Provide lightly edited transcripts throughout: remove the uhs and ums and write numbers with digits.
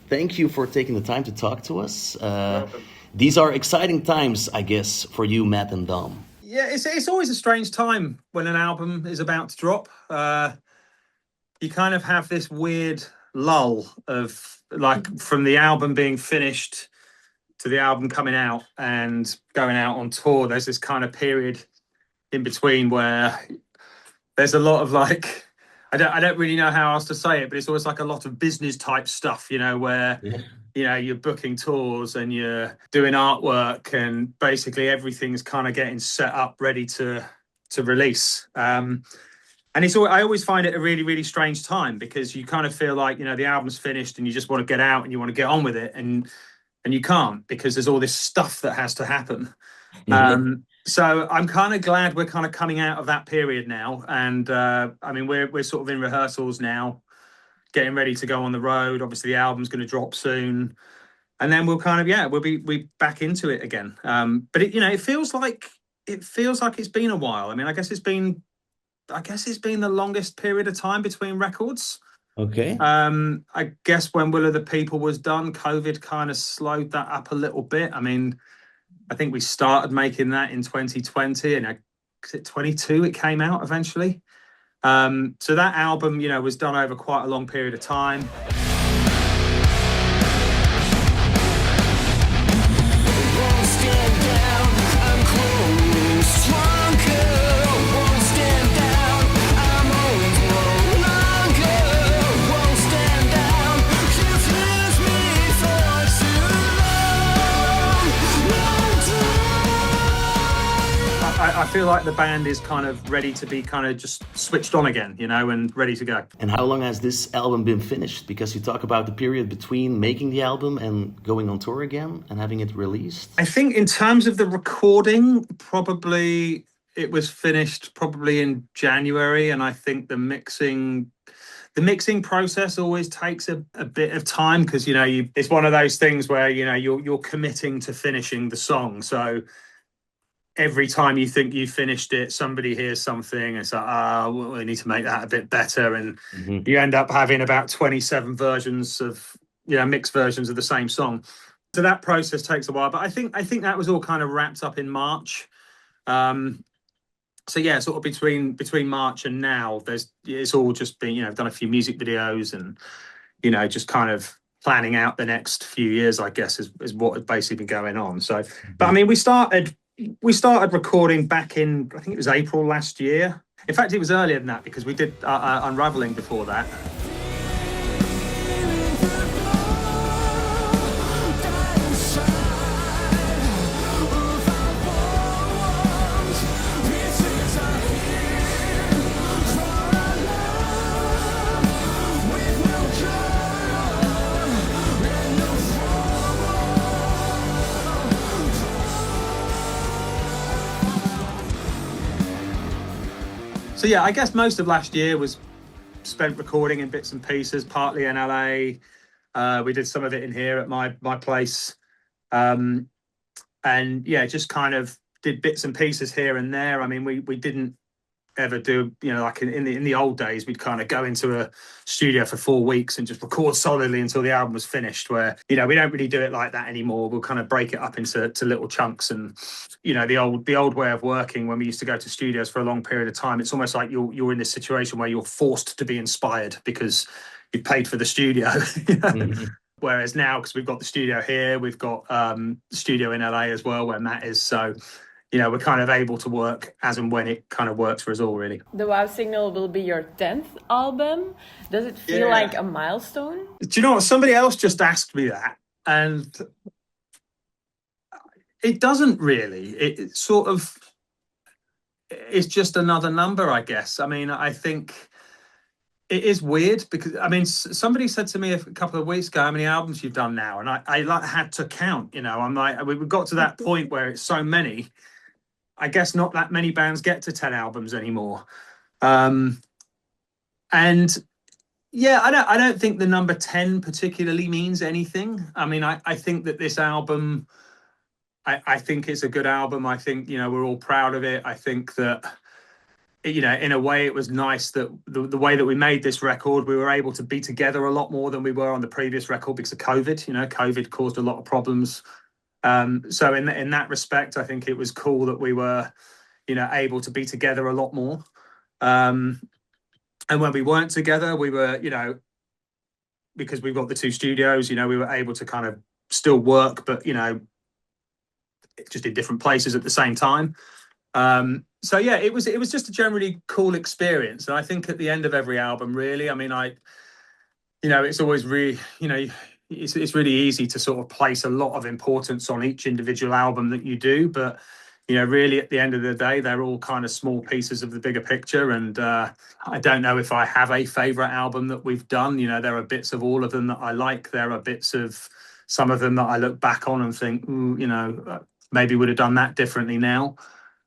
Thank you for taking the time to talk to us. These are exciting times, I guess, for you, Matt and Dom. Yeah, it's always a strange time when an album is about to drop. You kind of have this weird lull of like from the album being finished to the album coming out and going out on tour. There's this kind of period in between where there's a lot of like I don't really know how else to say it, but it's always like a lot of business type stuff, where you're booking tours and you're doing artwork and basically everything's kind of getting set up ready to release. And I always find it a really, really strange time because you kind of feel like, the album's finished and you just want to get out and you want to get on with it. And you can't because there's all this stuff that has to happen. So I'm kind of glad we're kind of coming out of that period now. And we're sort of in rehearsals now, getting ready to go on the road. Obviously, the album's going to drop soon. And then we'll kind of, we'll be back into it again. But it feels like it's been a while. I mean, I guess it's been the longest period of time between records. Okay. I guess when Will of the People was done, COVID kind of slowed that up a little bit. I mean, I think we started making that in 2020 and 22 it came out eventually. So that album, was done over quite a long period of time. I feel like the band is kind of ready to be kind of just switched on again, and ready to go. And how long has this album been finished? Because you talk about the period between making the album and going on tour again and having it released. I think in terms of the recording, probably it was finished probably in January. And I think the mixing process always takes a bit of time because, it's one of those things where, you're committing to finishing the song. So every time you think you finished it, somebody hears something and it's like, we need to make that a bit better. And you end up having about 27 versions of, mixed versions of the same song. So that process takes a while. But I think that was all kind of wrapped up in March. So yeah, sort of between March and now, it's all just been, I've done a few music videos and, just kind of planning out the next few years, I guess, is what has basically been going on. So, but I mean, we started recording back in, I think it was April last year. In fact, it was earlier than that because we did Unraveling before that. So yeah, I guess most of last year was spent recording in bits and pieces, partly in LA. We did some of it in here at my place. And yeah, just kind of did bits and pieces here and there. I mean, we didn't ever do, like in the old days, we'd kind of go into a studio for 4 weeks and just record solidly until the album was finished, where, we don't really do it like that anymore. We'll kind of break it up into little chunks. And, the old way of working when we used to go to studios for a long period of time, it's almost like you're in this situation where you're forced to be inspired because you paid for the studio. Whereas now, because we've got the studio here, we've got the studio in LA as well, where Matt is. So, we're kind of able to work as and when it kind of works for us all, really. The Wow Signal will be your 10th album. Does it feel like a milestone? Do you know what? Somebody else just asked me that. And it doesn't really. It sort of is just another number, I guess. I mean, I think it is weird because, I mean, somebody said to me a couple of weeks ago how many albums you've done now. And I like had to count, I'm like, we've got to that point where it's so many. I guess not that many bands get to 10 albums anymore. And yeah, I don't think the number 10 particularly means anything. I mean, I think that this album, I think it's a good album. I think, we're all proud of it. I think that you know, in a way, it was nice that the way that we made this record, we were able to be together a lot more than we were on the previous record because of COVID. You know, COVID caused a lot of problems. So in that respect, I think it was cool that we were, you know, able to be together a lot more. And when we weren't together, we were, you know, because we've got the two studios, you know, we were able to kind of still work, but, you know, just in different places at the same time. So yeah, it was just a generally cool experience. And I think at the end of every album, really, I mean, you know, it's always really, you know, it's really easy to sort of place a lot of importance on each individual album that you do, but you know, really at the end of the day, they're all kind of small pieces of the bigger picture. And I don't know if I have a favorite album that we've done. You know, there are bits of all of them that I like. There are bits of some of them that I look back on and think, ooh, you know, maybe would have done that differently now.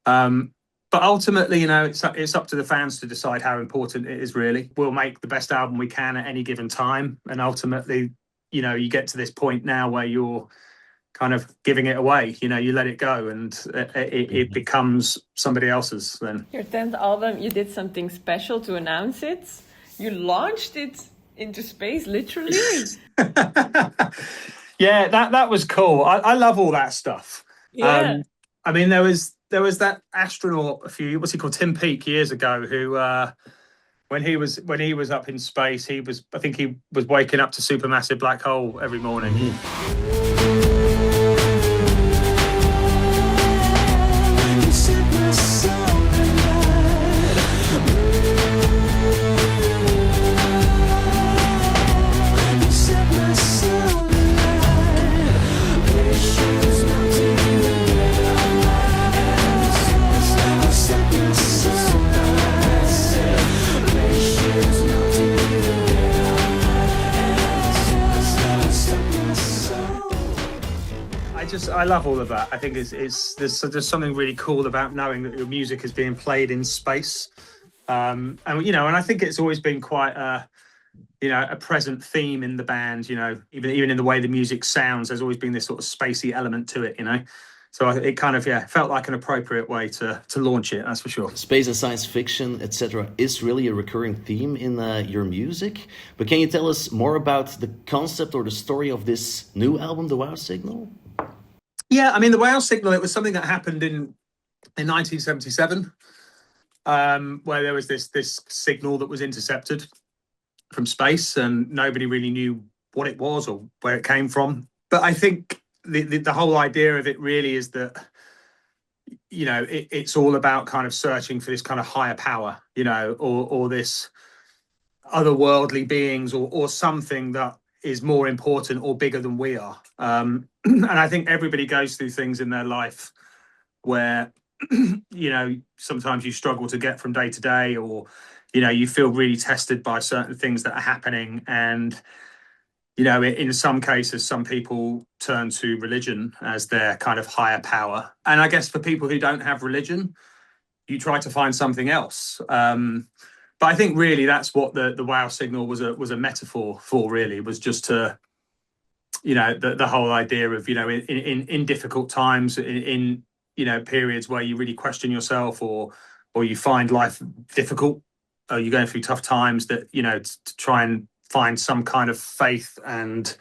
But ultimately, you know, it's up to the fans to decide how important it is, really. We'll make the best album we can at any given time. And ultimately, you know, you get to this point now where you're kind of giving it away, you know, you let it go and it becomes somebody else's then. Your 10th album, you did something special to announce it. You launched it into space, literally. Yeah, that was cool. I love all that stuff. Yeah. I mean, there was that astronaut what's he called, Tim Peake, years ago, who when he was up in space, I think he was waking up to supermassive black hole every morning. I love all of that. I think there's something really cool about knowing that your music is being played in space, and you know, and I think it's always been quite a present theme in the band. You know, even in the way the music sounds, there's always been this sort of spacey element to it. You know, so it kind of felt like an appropriate way to launch it. That's for sure. Space and science fiction, etc., is really a recurring theme in your music. But can you tell us more about the concept or the story of this new album, The Wow Signal? Yeah, I mean, the Wow Signal, it was something that happened in 1977, where there was this signal that was intercepted from space, and nobody really knew what it was or where it came from. But I think the whole idea of it really is that, you know, it's all about kind of searching for this kind of higher power, you know, or this otherworldly beings or something that is more important or bigger than we are. And I think everybody goes through things in their life where, you know, sometimes you struggle to get from day to day, or, you know, you feel really tested by certain things that are happening. And, you know, in some cases, some people turn to religion as their kind of higher power. And I guess for people who don't have religion, you try to find something else. But I think really that's what the Wow Signal was a metaphor for, really, was just to, you know, the whole idea of, you know, in difficult times, in you know, periods where you really question yourself or you find life difficult, or you're going through tough times, that, you know, to try and find some kind of faith and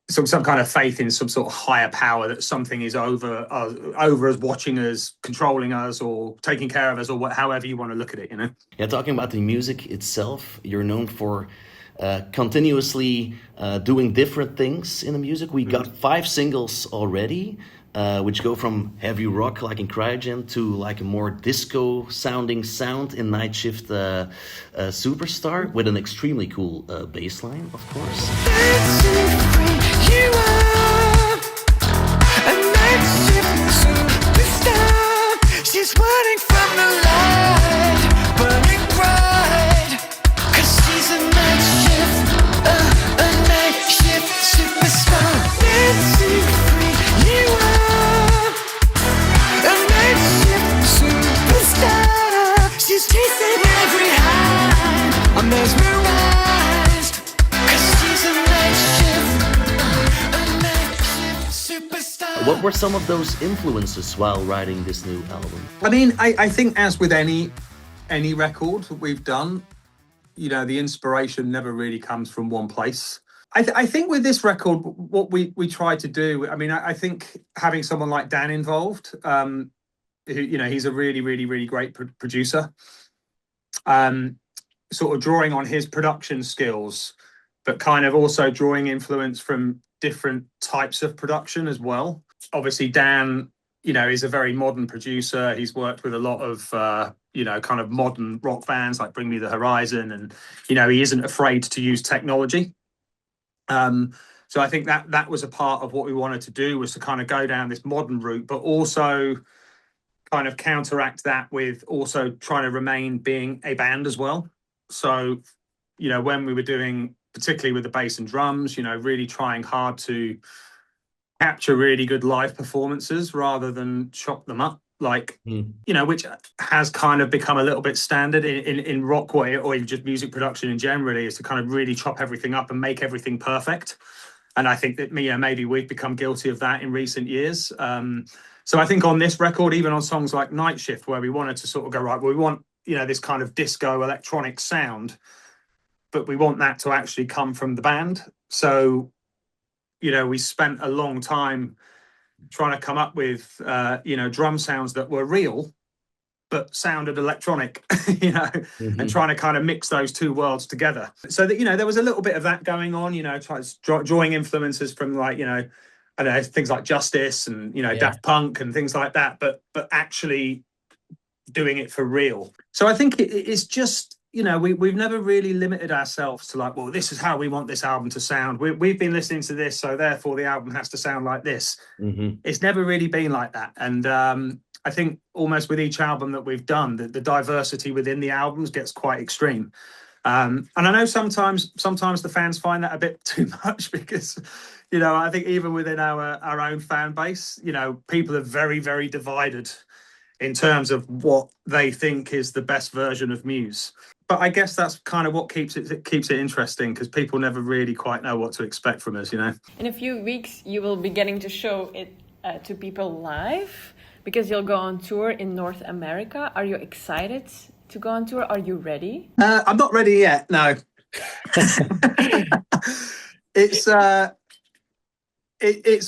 some kind of faith in some sort of higher power, that something is over us, watching us, controlling us, or taking care of us, or however you want to look at it, you know. Yeah, talking about the music itself, you're known for continuously doing different things in the music. We got 5 singles already, which go from heavy rock like in Cryogen to like a more disco sounding sound in Night Shift Superstar, with an extremely cool bass line, of course. You are a night shift superstar. She's running from the light, burning bright, 'cause she's a night shift superstar. Dancing free, you are a night shift superstar. She's chasing every high, I'm mesmerized, 'cause she's a night shift superstar. What were some of those influences while writing this new album? I mean, I think as with any record that we've done, you know, the inspiration never really comes from one place. I think with this record, what we tried to do, I mean, I think having someone like Dan involved, who, you know, he's a really, really, really great producer, sort of drawing on his production skills, but kind of also drawing influence from different types of production as well. Obviously, Dan, you know, is a very modern producer. He's worked with a lot of, you know, kind of modern rock bands like Bring Me the Horizon, and, you know, he isn't afraid to use technology. So I think that was a part of what we wanted to do, was to kind of go down this modern route, but also kind of counteract that with also trying to remain being a band as well. So, you know, when we were doing, particularly with the bass and drums, you know, really trying hard to capture really good live performances rather than chop them up, like, you know, which has kind of become a little bit standard in rock or in just music production in generally, is to kind of really chop everything up and make everything perfect. And I think that, you know, maybe we've become guilty of that in recent years. So I think on this record, even on songs like Night Shift, where we wanted to sort of go, right, well, we want, you know, this kind of disco electronic sound, but we want that to actually come from the band. So, you know, we spent a long time trying to come up with, you know, drum sounds that were real, but sounded electronic, you know, and trying to kind of mix those two worlds together. So that, you know, there was a little bit of that going on, you know, drawing influences from, like, you know, I don't know, things like Justice and, you know, Daft Punk and things like that, but actually doing it for real. So I think it's just, you know, we've never really limited ourselves to like, well, this is how we want this album to sound. We've been listening to this, so therefore the album has to sound like this. It's never really been like that. And I think almost with each album that we've done, the diversity within the albums gets quite extreme. And I know sometimes the fans find that a bit too much, because, you know, I think even within our own fan base, you know, people are very, very divided in terms of what they think is the best version of Muse. But I guess that's kind of what keeps it interesting, because people never really quite know what to expect from us, you know. In a few weeks, you will be getting to show it to people live, because you'll go on tour in North America. Are you excited to go on tour? Are you ready? I'm not ready yet, no. It's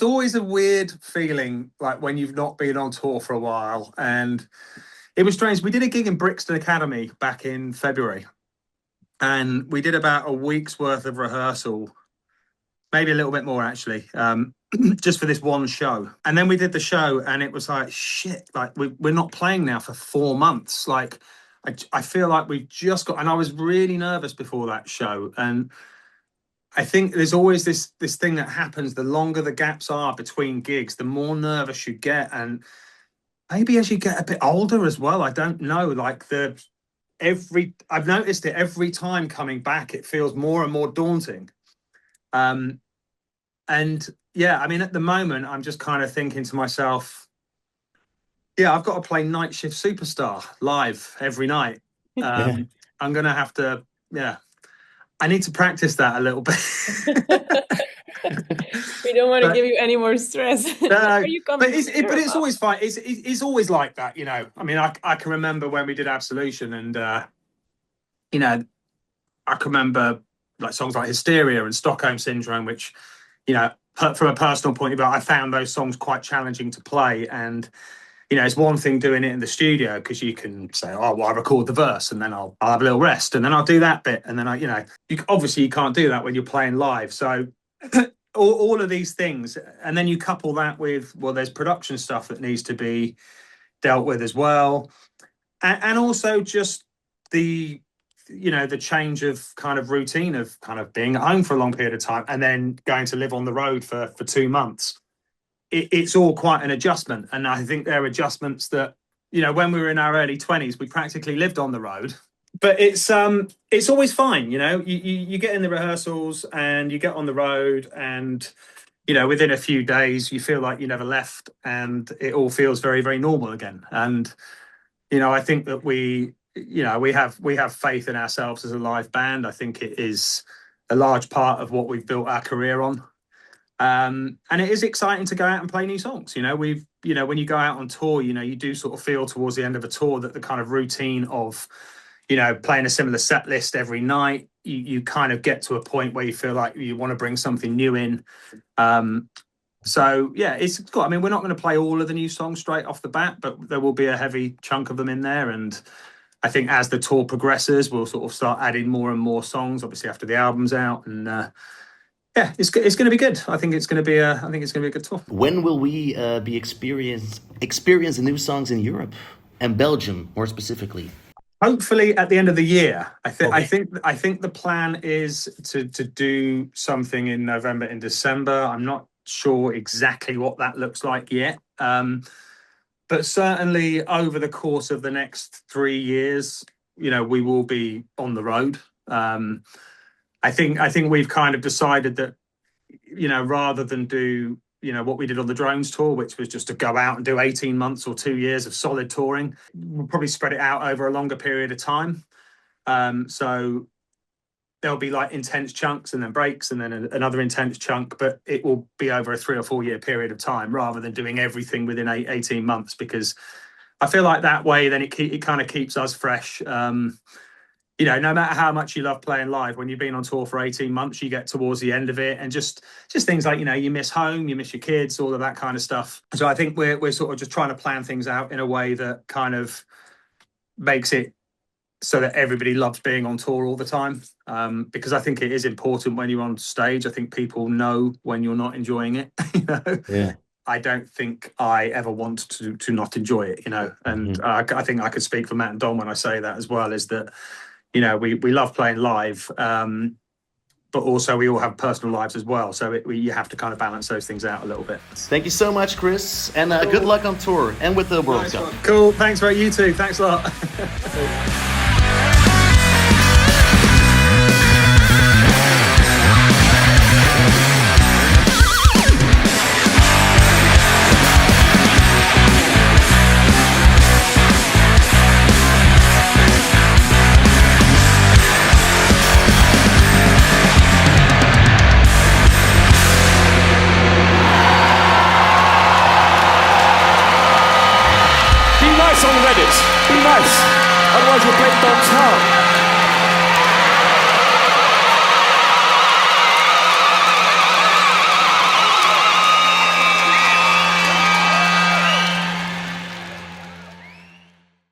always a weird feeling, like when you've not been on tour for a while. And it was strange. We did a gig in Brixton Academy back in February, and we did about a week's worth of rehearsal, maybe a little bit more actually, just for this one show. And then we did the show, and it was like, shit, like we're not playing now for 4 months. Like I feel like we've just got, and I was really nervous before that show. And I think there's always this thing that happens. The longer the gaps are between gigs, the more nervous you get. And maybe as you get a bit older as well, I don't know, like I've noticed it every time coming back, it feels more and more daunting. And yeah, I mean, at the moment, I'm just kind of thinking to myself, yeah, I've got to play Night Shift Superstar live every night. I'm going to have to, I need to practice that a little bit. We don't want to give you any more stress. But it's always fine. It's always like that, you know. I mean, I can remember when we did Absolution, and you know, I can remember like songs like Hysteria and Stockholm Syndrome, which, you know, from a personal point of view, I found those songs quite challenging to play. And, you know, it's one thing doing it in the studio, because you can say, oh, well, I record the verse and then I'll have a little rest and then I'll do that bit. And then you know, obviously you can't do that when you're playing live. So all of these things. And then you couple that with, well, there's production stuff that needs to be dealt with as well. And also just the, you know, the change of kind of routine of kind of being at home for a long period of time and then going to live on the road for 2 months. It's all quite an adjustment. And I think there are adjustments that, you know, when we were in our early 20s, we practically lived on the road. But it's always fine, you know. You get in the rehearsals and you get on the road, and, you know, within a few days you feel like you never left, and it all feels very, very normal again. And, you know, I think that we have faith in ourselves as a live band. I think it is a large part of what we've built our career on. And it is exciting to go out and play new songs. You know, when you go out on tour, you know, you do sort of feel towards the end of a tour that the kind of routine of, you know, playing a similar set list every night, you kind of get to a point where you feel like you want to bring something new in. So yeah, it's cool. I mean, we're not going to play all of the new songs straight off the bat, but there will be a heavy chunk of them in there. And I think as the tour progresses, we'll sort of start adding more and more songs, obviously after the album's out. And yeah, it's going to be good. I think it's going to be a good tour. When will we be experiencing new songs in Europe and Belgium more specifically? Hopefully at the end of the year. Okay. I think the plan is to do something in November and December. I'm not sure exactly what that looks like yet. But certainly over the course of the next 3 years, you know, we will be on the road. I think we've kind of decided that, you know, rather than do, you know, what we did on the Drones tour, which was just to go out and do 18 months or 2 years of solid touring, we'll probably spread it out over a longer period of time. So there'll be like intense chunks and then breaks and then another intense chunk, but it will be over a 3 or 4 year period of time rather than doing everything within 18 months, because I feel like that way then it kind of keeps us fresh. You know, no matter how much you love playing live, when you've been on tour for 18 months, you get towards the end of it, and just things like, you know, you miss home, you miss your kids, all of that kind of stuff. So I think we're sort of just trying to plan things out in a way that kind of makes it so that everybody loves being on tour all the time. Because I think it is important when you're on stage. I think people know when you're not enjoying it. You know? Yeah. I don't think I ever want to not enjoy it, you know. And I think I could speak for Matt and Don when I say that as well, is that, you know, we love playing live, but also we all have personal lives as well. So you have to kind of balance those things out a little bit. Thank you so much, Chris, and good luck on tour and with the World Cup. Cool. Thanks, mate. You too. Thanks a lot. On Reddit, be nice, otherwise you'll break Don's heart.